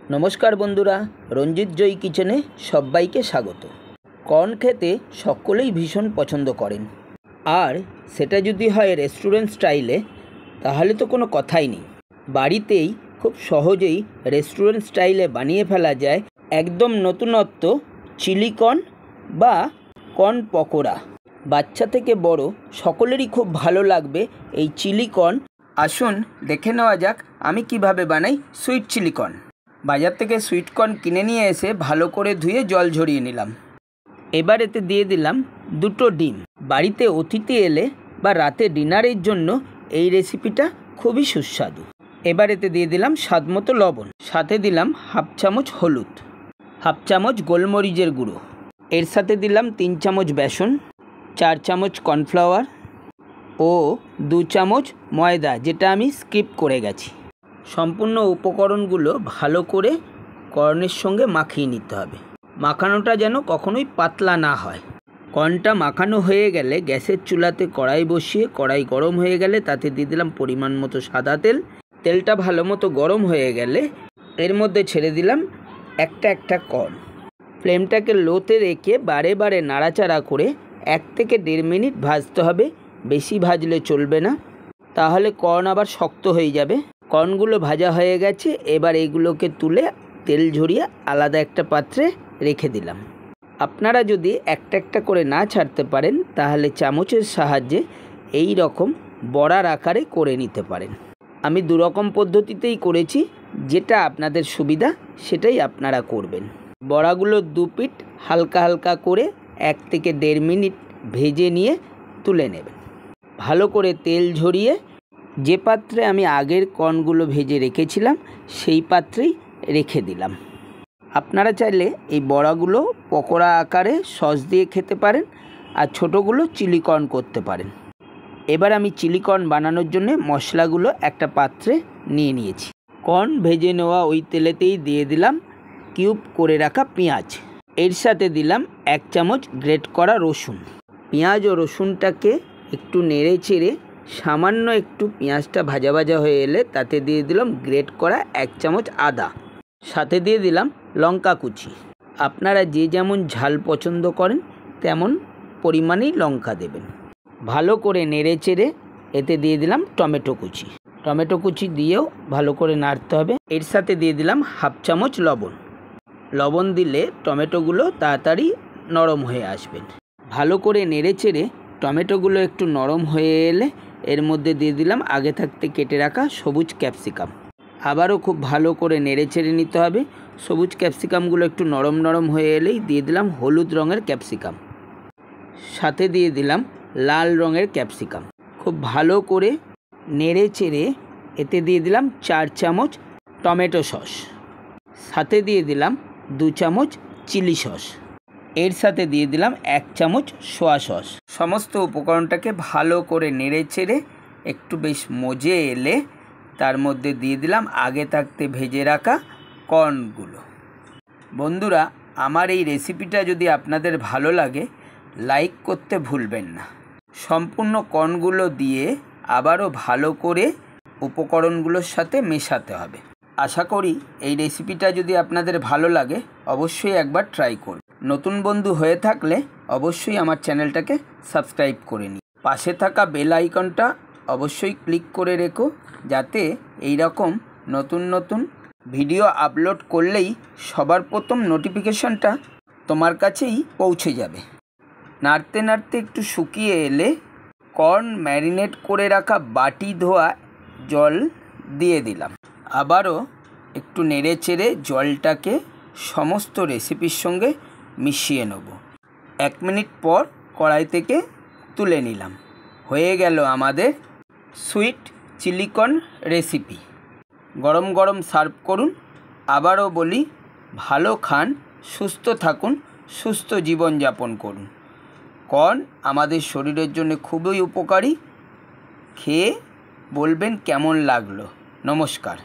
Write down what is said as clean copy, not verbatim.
नमस्कार बंधुरा रंजित जयी किचेने सबाइके स्वागत। कर्न खेते सकलेई भीषण पसंद करें और सेटा यदि हय रेस्टुरेंट स्टाइले ताहले तो कोनो कथाई नेই। बाड़ीतेई खूब सहजेई रेस्टुरेंट स्टाइले बानिये फेला जाए एकदम नतूनत्व चिली कर्न बा कर्न पकोड़ा। बाच्चा थेके बड़ो सकलेरই खूब भालो लागबे এই चिली कर्न। आसुन देखे नेওয়া যাক आमी किभाबे बानाई सुइट चिली कर्न। बाजार থেকে সুইট কর্ন কিনে নিয়ে এসে ভালো করে ধুয়ে জল ঝরিয়ে নিলাম। এবার এতে দিয়ে দিলাম দুটো ডিম। বাড়িতে অতিথি এলে বা রাতে ডিনারের জন্য এই রেসিপিটা খুবই সুস্বাদু। এবার এতে দিয়ে দিলাম স্বাদমতো লবণ, সাথে দিলাম হাফ চামচ হলুদ, হাফ চামচ গোলমরিচের গুঁড়ো। এর সাথে দিলাম 3 চামচ বেসন, 4 চামচ কর্নফ্লাওয়ার ও 2 চামচ ময়দা, যেটা আমি স্কিপ করে গেছি। सम्पूर्ण उपकरणगुलो भालो करे कर्नेर संगे माखिए निते हबे। माखानोटा जेन कखनोई पातला ना हय। कर्नटा माखानो हये गेले गैसेर चूलाते कड़ाई बसिए कड़ाई गरम हये गेले ताते दिए दिलाम परिमाण मतो सादा तेल। तेलटा भालो मतो गरम हये गेले एर मध्य छेड़े दिलाम एकटा एकटा कर्न। फ्लेमटाके लोते रेखे बारे बारे नाड़ाचाड़ा करे 1 থেকে 1.5 मिनट भाजते हबे। बेशी भाजले चलबे ना, ताहले कर्न आबार शक्त हये जाबे। कर्नगुलो भाजा हये गेछे। एबार एगुलोके तुले तेल झरिए आलादा एकटा पात्रे रेखे दिलाम। आपनारा यदि एकटा एकटा करे ना छाड़ते पारेन ताहले चामचेर साहाज्ये एई रकम बड़ार आकारे करे निते पारेन। आमी दु रकम पद्धतितेई करेछि, जेटा आपनादेर सुविधा सेटाई आपनारा करबेन। बड़ागुलो दु पिठ हालका हालका करे 1 থেকে 1.5 मिनट भेजे निये तुले नेबेन। भालो करे तेल झरिए যে পাত্রে আমি আগের কর্নগুলো ভেজে রেখেছিলাম সেই পাত্রেই রেখে দিলাম। আপনারা চাইলে এই বড়াগুলো পকোড়া আকারে সস দিয়ে খেতে পারেন আর ছোটোগুলো চিলি কর্ন করতে পারেন। এবার আমি চিলি কর্ন বানানোর জন্য মশলাগুলো একটা পাত্রে নিয়ে নিয়েছি। কর্ন ভেজে নেওয়া ওই তেলেতেই দিয়ে দিলাম কিউব করে রাখা পেঁয়াজ। এর সাথে দিলাম 1 চামচ গ্রেট করা রসুন। পেঁয়াজ ও রসুনটাকে একটু নেড়ে চেড়ে सामान्य एकटू पेঁয়াজটা भाजा भाजा হয়ে এলে তাতে দিয়ে দিলাম গ্রেট করা 1 চামচ আদা, সাথে দিয়ে দিলাম লঙ্কা কুচি। আপনারা যে যেমন ঝাল পছন্দ করেন তেমন পরিমাণেই লঙ্কা দেবেন। ভালো করে নেড়ে চেড়ে এতে দিয়ে দিলাম টমেটো কুচি। টমেটো কুচি দিয়েও ভালো করে নাড়তে হবে। এর সাথে দিয়ে দিলাম হাফ চামচ লবণ। লবণ দিলে টমেটোগুলো তাড়াতাড়ি নরম হয়ে আসবে। ভালো করে নেড়ে চেড়ে টমেটোগুলো একটু নরম হয়ে এলে এর মধ্যে দিয়ে দিলাম আগে থাকতে কেটে রাখা সবুজ ক্যাপসিকাম। আবারও খুব ভালো করে নেড়ে চেড়ে নিতে হবে। সবুজ ক্যাপসিকামগুলো একটু নরম নরম হয়ে এলেই দিয়ে দিলাম হলুদ রঙের ক্যাপসিকাম, সাথে দিয়ে দিলাম লাল রঙের ক্যাপসিকাম। খুব ভালো করে নেড়ে চেড়ে এতে দিয়ে দিলাম 4 চামচ টমেটো সস, সাথে দিয়ে দিলাম 2 চামচ চিলি সস। এর সাথে দিয়ে দিলাম 1 চামচ সোয়া সস। সমস্ত উপকরণটাকে ভালো করে নেড়ে চেড়ে একটু বেশ মজে এলে তার মধ্যে দিয়ে দিলাম আগে থাকতে ভেজে রাখা কর্নগুলো। বন্ধুরা, আমার এই রেসিপিটা যদি আপনাদের ভালো লাগে লাইক করতে ভুলবেন না। সম্পূর্ণ কর্নগুলো দিয়ে আবারও ভালো করে উপকরণগুলোর সাথে মেশাতে হবে। আশা করি এই রেসিপিটা যদি আপনাদের ভালো লাগে অবশ্যই একবার ট্রাই করুন। নতুন বন্ধু হয়ে থাকলে অবশ্যই আমার চ্যানেলটাকে সাবস্ক্রাইব করে নিন। পাশে থাকা বেল আইকনটা অবশ্যই ক্লিক করে রেখো, যাতে এই রকম নতুন নতুন ভিডিও আপলোড করলেই সবার প্রথম নোটিফিকেশনটা তোমার কাছেই পৌঁছে যাবে। নাড়তে নাড়তে একটু শুকিয়ে এলে কর্ন ম্যারিনেট করে রাখা বাটি ধোয়া জল দিয়ে দিলাম। আবারও একটু নেড়ে চেড়ে জলটাকে সমস্ত রেসিপির সঙ্গে মিশিয়ে নেব। 1 মিনিট পর কড়াই থেকে তুলে নিলাম। হয়ে গেল আমাদের সুইট চিলি কর্ন রেসিপি। গরম গরম সার্ভ করুন। আবারও বলি, ভালো খান, সুস্থ থাকুন, সুস্থ জীবনযাপন করুন। কর্ন আমাদের শরীরের জন্য খুবই উপকারী। খেয়ে বলবেন কেমন লাগলো। নমস্কার।